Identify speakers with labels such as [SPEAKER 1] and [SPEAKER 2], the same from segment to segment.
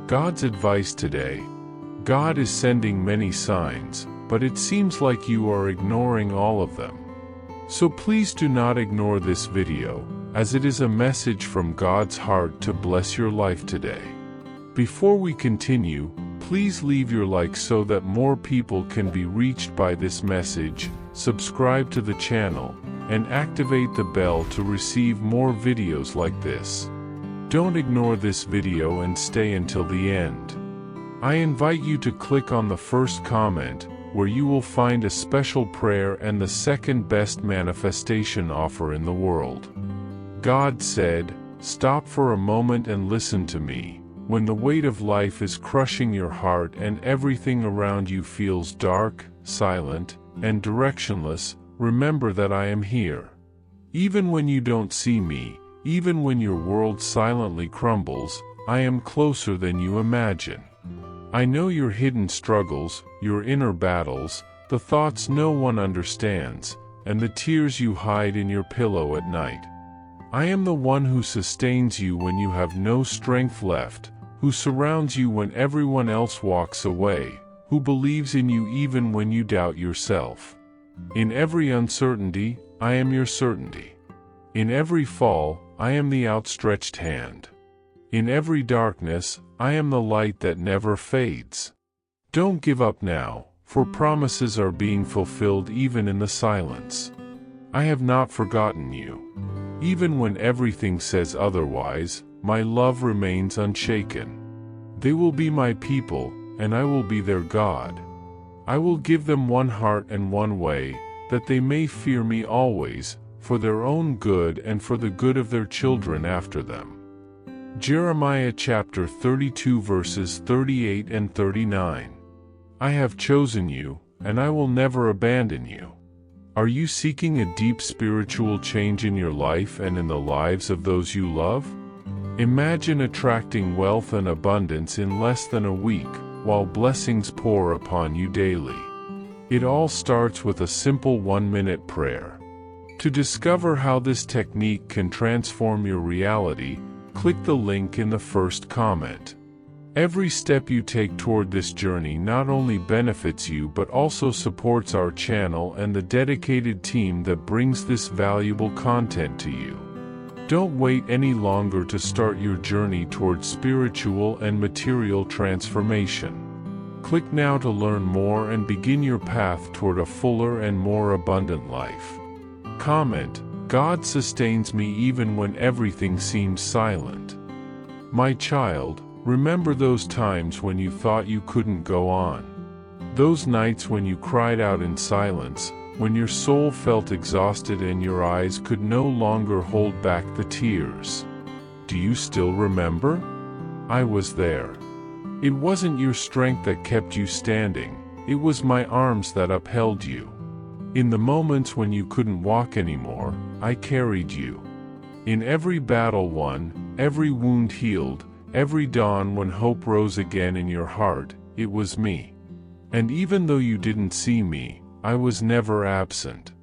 [SPEAKER 1] God's advice today. God is sending many signs, but it seems like you are ignoring all of them. So please do not ignore this video, as it is a message from God's heart to bless your life today. Before we continue, please leave your like so that more people can be reached by this message, subscribe to the channel, and activate the bell to receive more videos like this. Don't ignore this video and stay until the end. I invite you to click on the first comment, where you will find a special prayer and the second best manifestation offer in the world. God said, "Stop for a moment and listen to me. When the weight of life is crushing your heart and everything around you feels dark, silent, and directionless, remember that I am here. Even when you don't see me, even when your world silently crumbles, I am closer than you imagine. I know your hidden struggles, your inner battles, the thoughts no one understands, and the tears you hide in your pillow at night. I am the one who sustains you when you have no strength left, who surrounds you when everyone else walks away, who believes in you even when you doubt yourself. In every uncertainty, I am your certainty. In every fall, I am the outstretched hand. In every darkness, I am the light that never fades. Don't give up now, for promises are being fulfilled even in the silence. I have not forgotten you. Even when everything says otherwise, my love remains unshaken. They will be my people, and I will be their God. I will give them one heart and one way, that they may fear me always, for their own good and for the good of their children after them." Jeremiah chapter 32 verses 38 and 39. I have chosen you, and I will never abandon you. Are you seeking a deep spiritual change in your life and in the lives of those you love? Imagine attracting wealth and abundance in less than a week, while blessings pour upon you daily. It all starts with a simple 1-minute prayer. To discover how this technique can transform your reality, click the link in the first comment. Every step you take toward this journey not only benefits you but also supports our channel and the dedicated team that brings this valuable content to you. Don't wait any longer to start your journey toward spiritual and material transformation. Click now to learn more and begin your path toward a fuller and more abundant life. Comment, God sustains me even when everything seems silent. My child, remember those times when you thought you couldn't go on. Those nights when you cried out in silence, when your soul felt exhausted and your eyes could no longer hold back the tears. Do you still remember? I was there. It wasn't your strength that kept you standing, it was my arms that upheld you. In the moments when you couldn't walk anymore, I carried you. In every battle won, every wound healed, every dawn when hope rose again in your heart, it was me. And even though you didn't see me, I was never absent.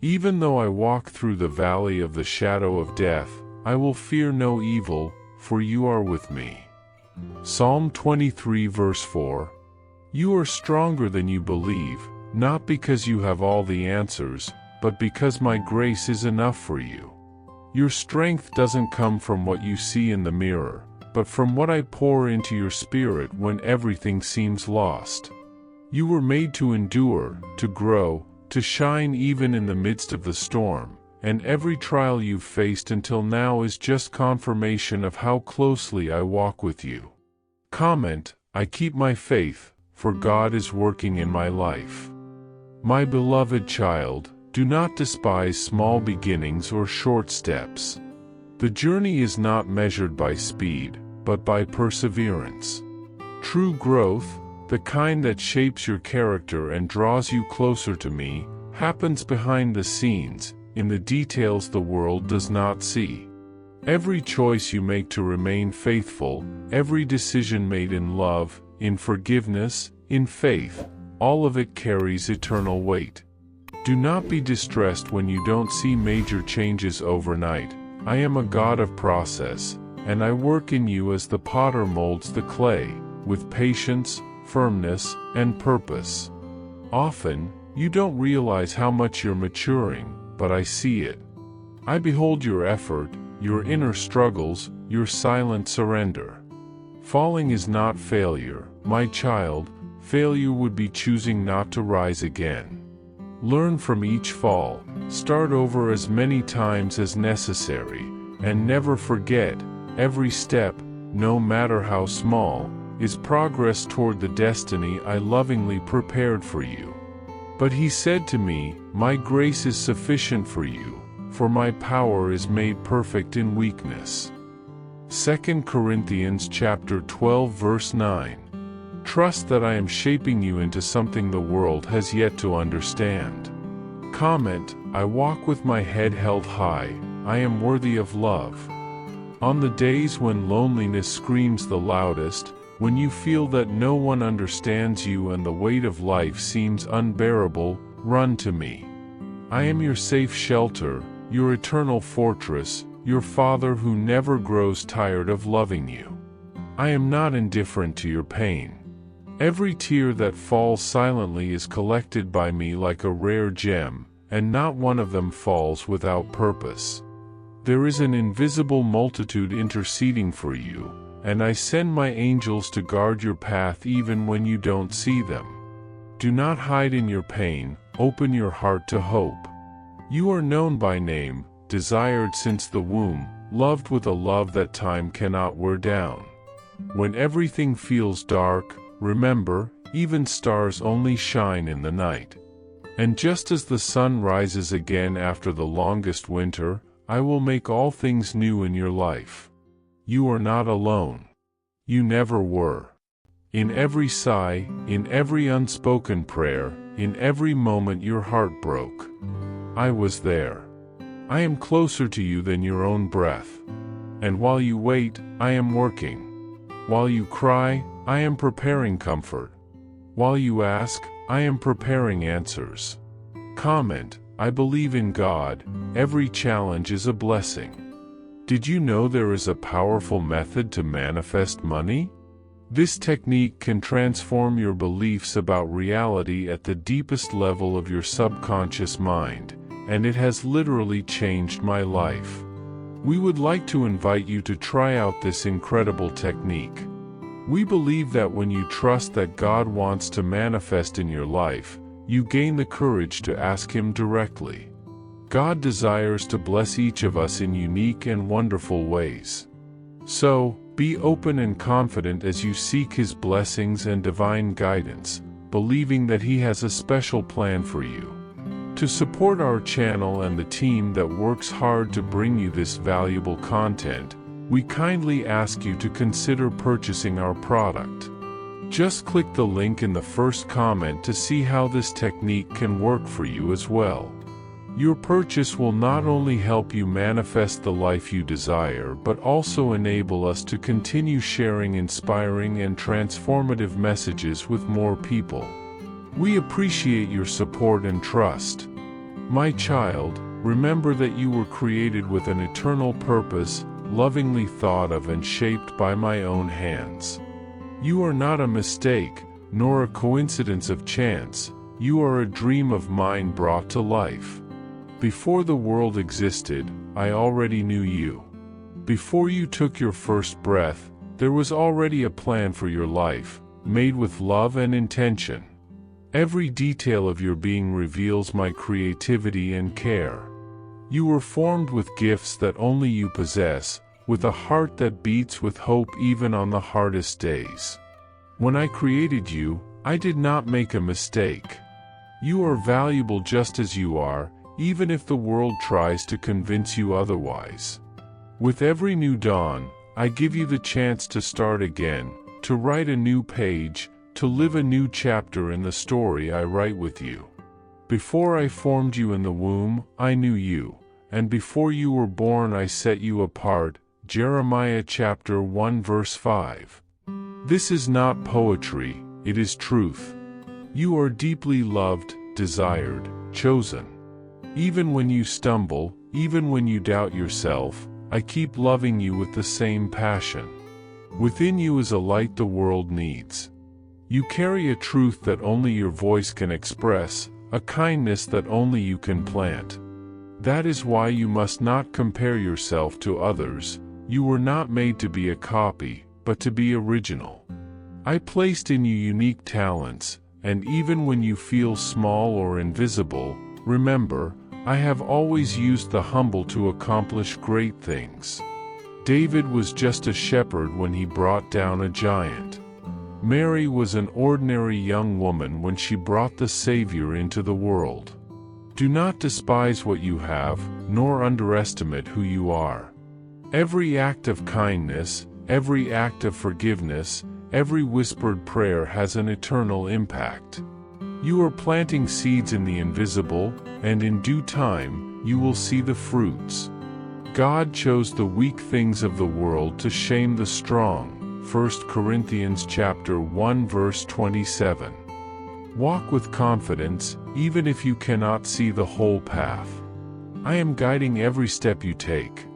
[SPEAKER 1] Even though I walk through the valley of the shadow of death, I will fear no evil, for you are with me. Psalm 23 verse 4. You are stronger than you believe, not because you have all the answers, but because my grace is enough for you. Your strength doesn't come from what you see in the mirror, but from what I pour into your spirit when everything seems lost. You were made to endure, to grow, to shine even in the midst of the storm, and every trial you've faced until now is just confirmation of how closely I walk with you. Comment, I keep my faith, for God is working in my life. My beloved child, do not despise small beginnings or short steps. The journey is not measured by speed, but by perseverance. True growth, the kind that shapes your character and draws you closer to me, happens behind the scenes, in the details the world does not see. Every choice you make to remain faithful, every decision made in love, in forgiveness, in faith, all of it carries eternal weight. Do not be distressed when you don't see major changes overnight. I am a God of process, and I work in you as the potter molds the clay, with patience, firmness, and purpose. Often, you don't realize how much you're maturing, but I see it. I behold your effort, your inner struggles, your silent surrender. Falling is not failure, my child. Failure would be choosing not to rise again. Learn from each fall, start over as many times as necessary, and never forget, every step, no matter how small, is progress toward the destiny I lovingly prepared for you. But he said to me, my grace is sufficient for you, for my power is made perfect in weakness. 2 Corinthians chapter 12 verse 9. Trust that I am shaping you into something the world has yet to understand. Comment, I walk with my head held high, I am worthy of love. On the days when loneliness screams the loudest, when you feel that no one understands you and the weight of life seems unbearable, run to me. I am your safe shelter, your eternal fortress, your Father who never grows tired of loving you. I am not indifferent to your pain. Every tear that falls silently is collected by me like a rare gem, and not one of them falls without purpose. There is an invisible multitude interceding for you, and I send my angels to guard your path even when you don't see them. Do not hide in your pain, open your heart to hope. You are known by name, desired since the womb, loved with a love that time cannot wear down. When everything feels dark, remember, even stars only shine in the night. And just as the sun rises again after the longest winter, I will make all things new in your life. You are not alone. You never were. In every sigh, in every unspoken prayer, in every moment your heart broke, I was there. I am closer to you than your own breath. And while you wait, I am working. While you cry, I am preparing comfort. While you ask, I am preparing answers. Comment, I believe in God, every challenge is a blessing. Did you know there is a powerful method to manifest money? This technique can transform your beliefs about reality at the deepest level of your subconscious mind, and it has literally changed my life. We would like to invite you to try out this incredible technique. We believe that when you trust that God wants to manifest in your life, you gain the courage to ask Him directly. God desires to bless each of us in unique and wonderful ways. So, be open and confident as you seek His blessings and divine guidance, believing that He has a special plan for you. To support our channel and the team that works hard to bring you this valuable content, we kindly ask you to consider purchasing our product. Just click the link in the first comment to see how this technique can work for you as well. Your purchase will not only help you manifest the life you desire but also enable us to continue sharing inspiring and transformative messages with more people. We appreciate your support and trust. My child, remember that you were created with an eternal purpose, lovingly thought of and shaped by my own hands. You are not a mistake, nor a coincidence of chance, you are a dream of mine brought to life. Before the world existed, I already knew you. Before you took your first breath, there was already a plan for your life, made with love and intention. Every detail of your being reveals my creativity and care. You were formed with gifts that only you possess, with a heart that beats with hope even on the hardest days. When I created you, I did not make a mistake. You are valuable just as you are, even if the world tries to convince you otherwise. With every new dawn, I give you the chance to start again, to write a new page, to live a new chapter in the story I write with you. Before I formed you in the womb, I knew you, and before you were born I set you apart. Jeremiah chapter 1 verse 5. This is not poetry, it is truth. You are deeply loved, desired, chosen. Even when you stumble, even when you doubt yourself, I keep loving you with the same passion. Within you is a light the world needs. You carry a truth that only your voice can express, a kindness that only you can plant. That is why you must not compare yourself to others. You were not made to be a copy, but to be original. I placed in you unique talents, and even when you feel small or invisible, remember, I have always used the humble to accomplish great things. David was just a shepherd when he brought down a giant. Mary was an ordinary young woman when she brought the Savior into the world. Do not despise what you have, nor underestimate who you are. Every act of kindness, every act of forgiveness, every whispered prayer has an eternal impact. You are planting seeds in the invisible, and in due time, you will see the fruits. God chose the weak things of the world to shame the strong. 1 Corinthians chapter 1 verse 27. Walk with confidence, even if you cannot see the whole path. I am guiding every step you take.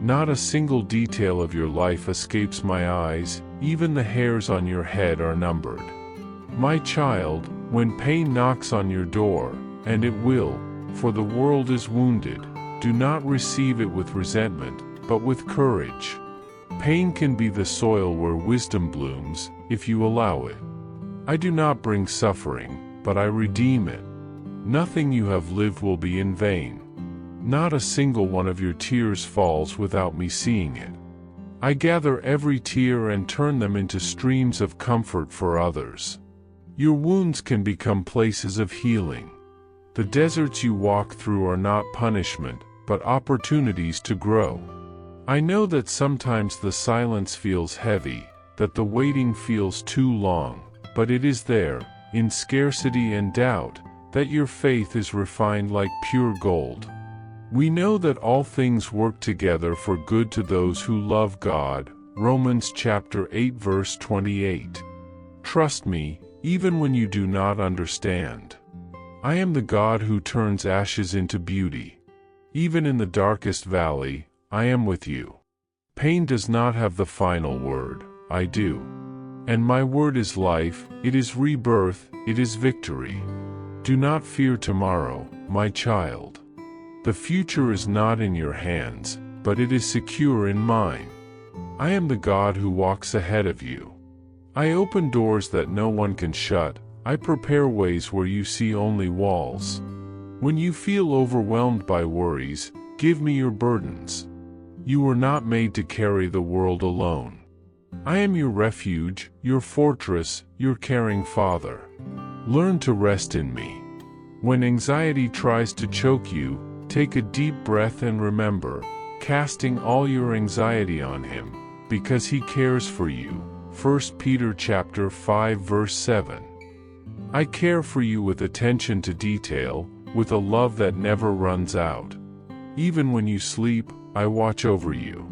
[SPEAKER 1] Not a single detail of your life escapes my eyes, even the hairs on your head are numbered. My child, when pain knocks on your door, and it will, for the world is wounded, do not receive it with resentment, but with courage. Pain can be the soil where wisdom blooms, if you allow it. I do not bring suffering, but I redeem it. Nothing you have lived will be in vain. Not a single one of your tears falls without me seeing it. I gather every tear and turn them into streams of comfort for others. Your wounds can become places of healing. The deserts you walk through are not punishment, but opportunities to grow. I know that sometimes the silence feels heavy, that the waiting feels too long, but it is there, in scarcity and doubt, that your faith is refined like pure gold. We know that all things work together for good to those who love God. Romans chapter 8 verse 28. Trust me, even when you do not understand. I am the God who turns ashes into beauty. Even in the darkest valley, I am with you. Pain does not have the final word, I do. And my word is life, it is rebirth, it is victory. Do not fear tomorrow, my child. The future is not in your hands, but it is secure in mine. I am the God who walks ahead of you. I open doors that no one can shut, I prepare ways where you see only walls. When you feel overwhelmed by worries, give me your burdens. You were not made to carry the world alone. I am your refuge, your fortress, your caring Father. Learn to rest in me. When anxiety tries to choke you, take a deep breath and remember, casting all your anxiety on Him, because He cares for you. 1 Peter chapter 5 verse 7. I care for you with attention to detail, with a love that never runs out. Even when you sleep, I watch over you.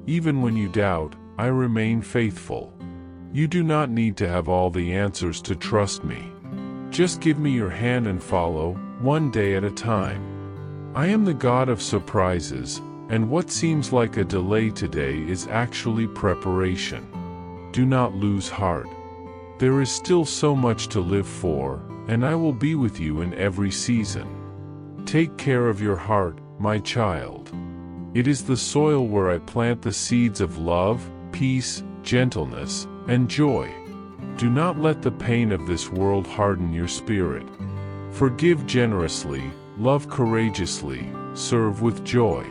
[SPEAKER 1] Even when you doubt, I remain faithful. You do not need to have all the answers to trust me. Just give me your hand and follow, one day at a time. I am the God of surprises, and what seems like a delay today is actually preparation. Do not lose heart. There is still so much to live for, and I will be with you in every season. Take care of your heart, my child. It is the soil where I plant the seeds of love, peace, gentleness, and joy. Do not let the pain of this world harden your spirit. Forgive generously, love courageously, serve with joy.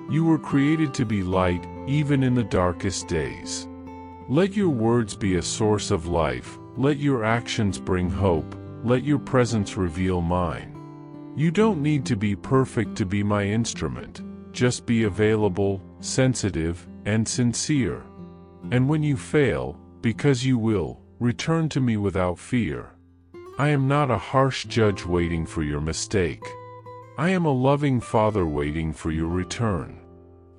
[SPEAKER 1] You were created to be light, even in the darkest days. Let your words be a source of life, let your actions bring hope, let your presence reveal mine. You don't need to be perfect to be my instrument. Just be available, sensitive, and sincere. And when you fail, because you will, return to me without fear. I am not a harsh judge waiting for your mistake. I am a loving Father waiting for your return.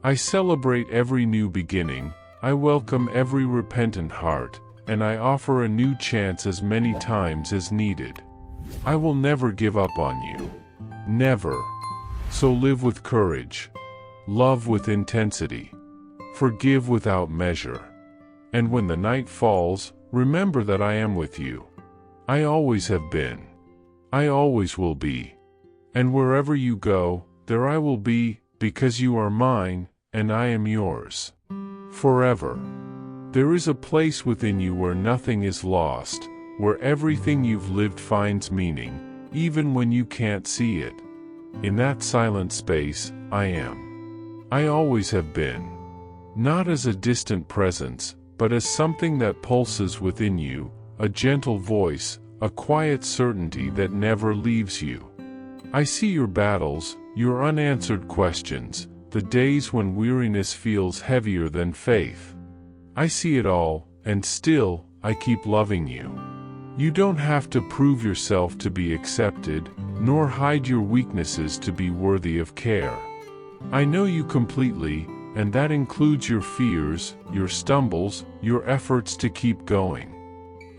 [SPEAKER 1] I celebrate every new beginning, I welcome every repentant heart, and I offer a new chance as many times as needed. I will never give up on you. Never. So live with courage. love with intensity, forgive without measure. And when the night falls, remember that I am with you. I always have been. I always will be. And wherever you go, there I will be, because you are mine, and I am yours. Forever. There is a place within you where nothing is lost, where everything you've lived finds meaning, even when you can't see it. In that silent space, I am. I always have been. Not as a distant presence, but as something that pulses within you, a gentle voice, a quiet certainty that never leaves you. I see your battles, your unanswered questions, the days when weariness feels heavier than faith. I see it all, and still, I keep loving you. You don't have to prove yourself to be accepted, nor hide your weaknesses to be worthy of care. I know you completely, and that includes your fears, your stumbles, your efforts to keep going.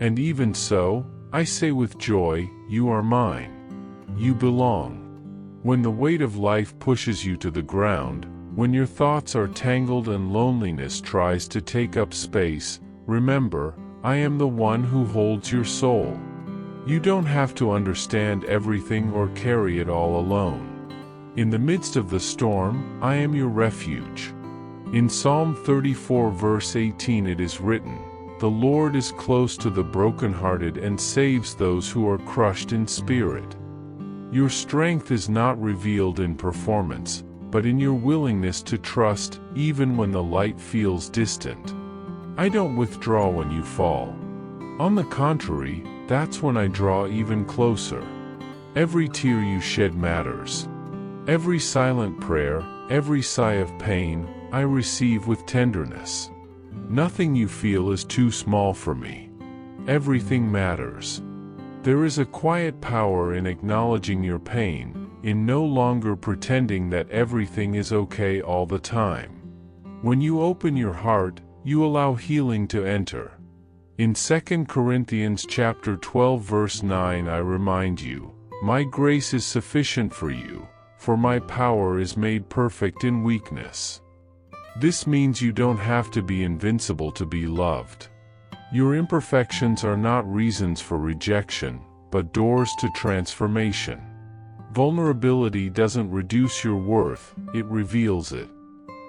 [SPEAKER 1] And even so, I say with joy, you are mine. You belong. When the weight of life pushes you to the ground, when your thoughts are tangled and loneliness tries to take up space, remember, I am the one who holds your soul. You don't have to understand everything or carry it all alone. In the midst of the storm, I am your refuge. In Psalm 34 verse 18 it is written, "The Lord is close to the brokenhearted and saves those who are crushed in spirit." Your strength is not revealed in performance, but in your willingness to trust, even when the light feels distant. I don't withdraw when you fall. On the contrary, that's when I draw even closer. Every tear you shed matters. Every silent prayer, every sigh of pain, I receive with tenderness. Nothing you feel is too small for me. Everything matters. There is a quiet power in acknowledging your pain, in no longer pretending that everything is okay all the time. When you open your heart, you allow healing to enter. In 2 Corinthians chapter 12 verse 9 I remind you, "My grace is sufficient for you, for my power is made perfect in weakness." This means you don't have to be invincible to be loved. Your imperfections are not reasons for rejection, but doors to transformation. Vulnerability doesn't reduce your worth, it reveals it.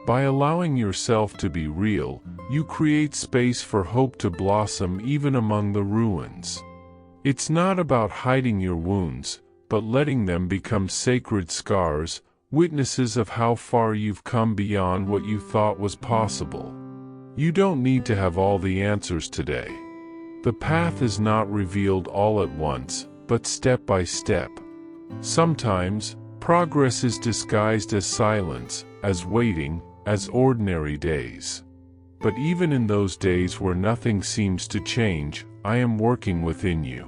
[SPEAKER 1] By allowing yourself to be real, you create space for hope to blossom even among the ruins. It's not about hiding your wounds, but letting them become sacred scars, witnesses of how far you've come beyond what you thought was possible. You don't need to have all the answers today. The path is not revealed all at once, but step by step. Sometimes, progress is disguised as silence, as waiting, as ordinary days. But even in those days where nothing seems to change, I am working within you.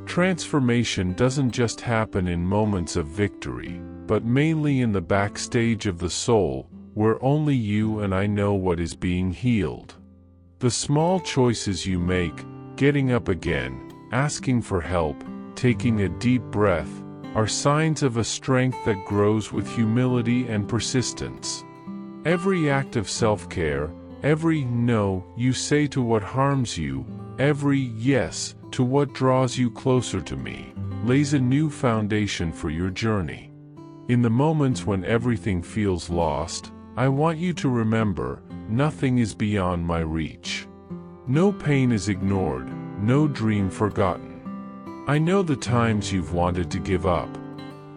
[SPEAKER 1] Transformation doesn't just happen in moments of victory, but mainly in the backstage of the soul, where only you and I know what is being healed. The small choices you make, getting up again, asking for help, taking a deep breath, are signs of a strength that grows with humility and persistence. Every act of self-care, every no you say to what harms you, every yes to what draws you closer to me, lays a new foundation for your journey. In the moments when everything feels lost, I want you to remember, nothing is beyond my reach. No pain is ignored, no dream forgotten. I know the times you've wanted to give up.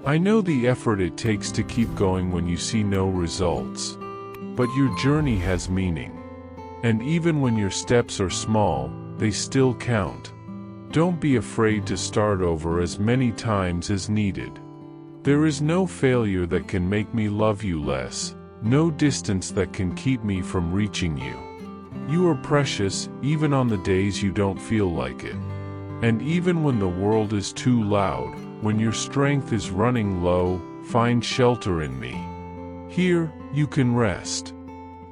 [SPEAKER 1] I know the effort it takes to keep going when you see no results. But your journey has meaning. And even when your steps are small, they still count. Don't be afraid to start over as many times as needed. There is no failure that can make me love you less, no distance that can keep me from reaching you. You are precious, even on the days you don't feel like it. And even when the world is too loud, when your strength is running low, find shelter in me. Here, you can rest.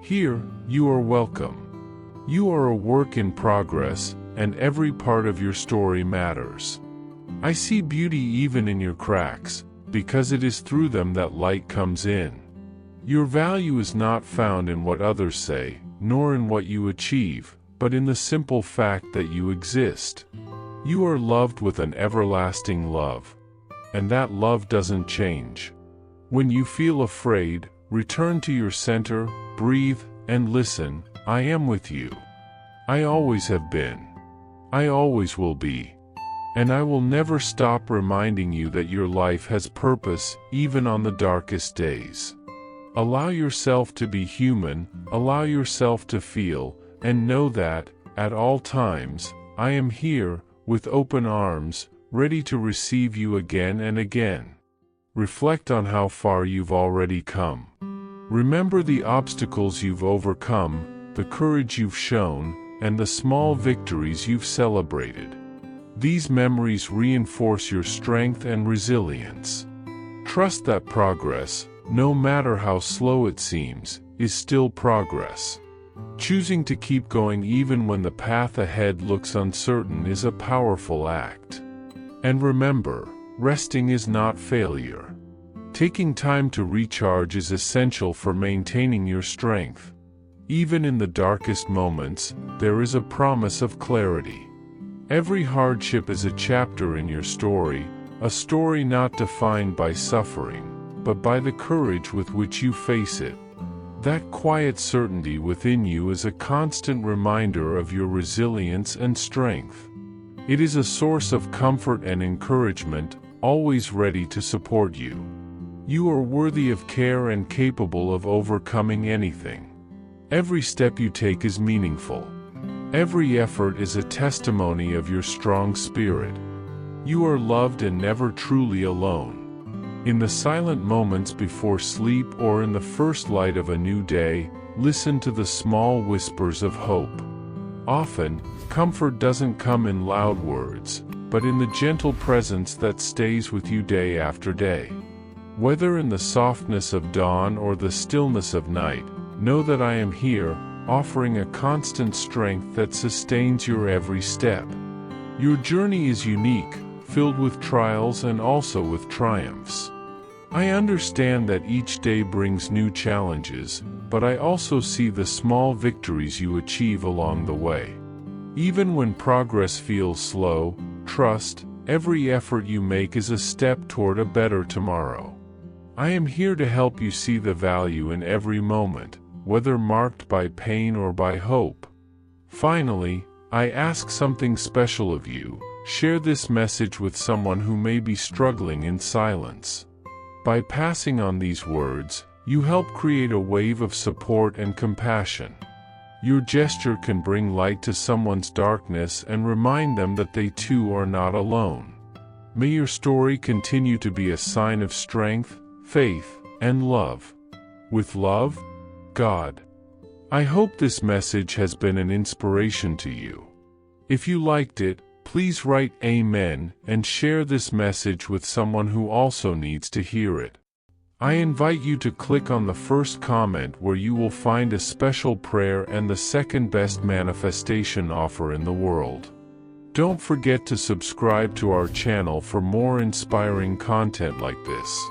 [SPEAKER 1] Here, you are welcome. You are a work in progress, and every part of your story matters. I see beauty even in your cracks, because it is through them that light comes in. Your value is not found in what others say, nor in what you achieve, but in the simple fact that you exist. You are loved with an everlasting love. And that love doesn't change. When you feel afraid, return to your center, breathe, and listen. I am with you. I always have been. I always will be. And I will never stop reminding you that your life has purpose, even on the darkest days. Allow yourself to be human, allow yourself to feel, and know that, at all times, I am here, with open arms, ready to receive you again and again. Reflect on how far you've already come. Remember the obstacles you've overcome, the courage you've shown, and the small victories you've celebrated. These memories reinforce your strength and resilience. Trust that progress, no matter how slow it seems, is still progress. Choosing to keep going even when the path ahead looks uncertain is a powerful act. And remember, resting is not failure. Taking time to recharge is essential for maintaining your strength. Even in the darkest moments, there is a promise of clarity. Every hardship is a chapter in your story, a story not defined by suffering, but by the courage with which you face it. That quiet certainty within you is a constant reminder of your resilience and strength. It is a source of comfort and encouragement, always ready to support you. You are worthy of care and capable of overcoming anything. Every step you take is meaningful. Every effort is a testimony of your strong spirit. You are loved and never truly alone. In the silent moments before sleep or in the first light of a new day, listen to the small whispers of hope. Often, comfort doesn't come in loud words, but in the gentle presence that stays with you day after day. Whether in the softness of dawn or the stillness of night, know that I am here, offering a constant strength that sustains your every step. Your journey is unique, filled with trials and also with triumphs. I understand that each day brings new challenges, but I also see the small victories you achieve along the way. Even when progress feels slow, trust, every effort you make is a step toward a better tomorrow. I am here to help you see the value in every moment, whether marked by pain or by hope. Finally, I ask something special of you. Share this message with someone who may be struggling in silence. By passing on these words, you help create a wave of support and compassion. Your gesture can bring light to someone's darkness and remind them that they too are not alone. May your story continue to be a sign of strength, faith, and love. With love, God. I hope this message has been an inspiration to you. If you liked it, please write Amen and share this message with someone who also needs to hear it. I invite you to click on the first comment where you will find a special prayer and the second best manifestation offer in the world. Don't forget to subscribe to our channel for more inspiring content like this.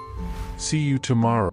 [SPEAKER 1] See you tomorrow.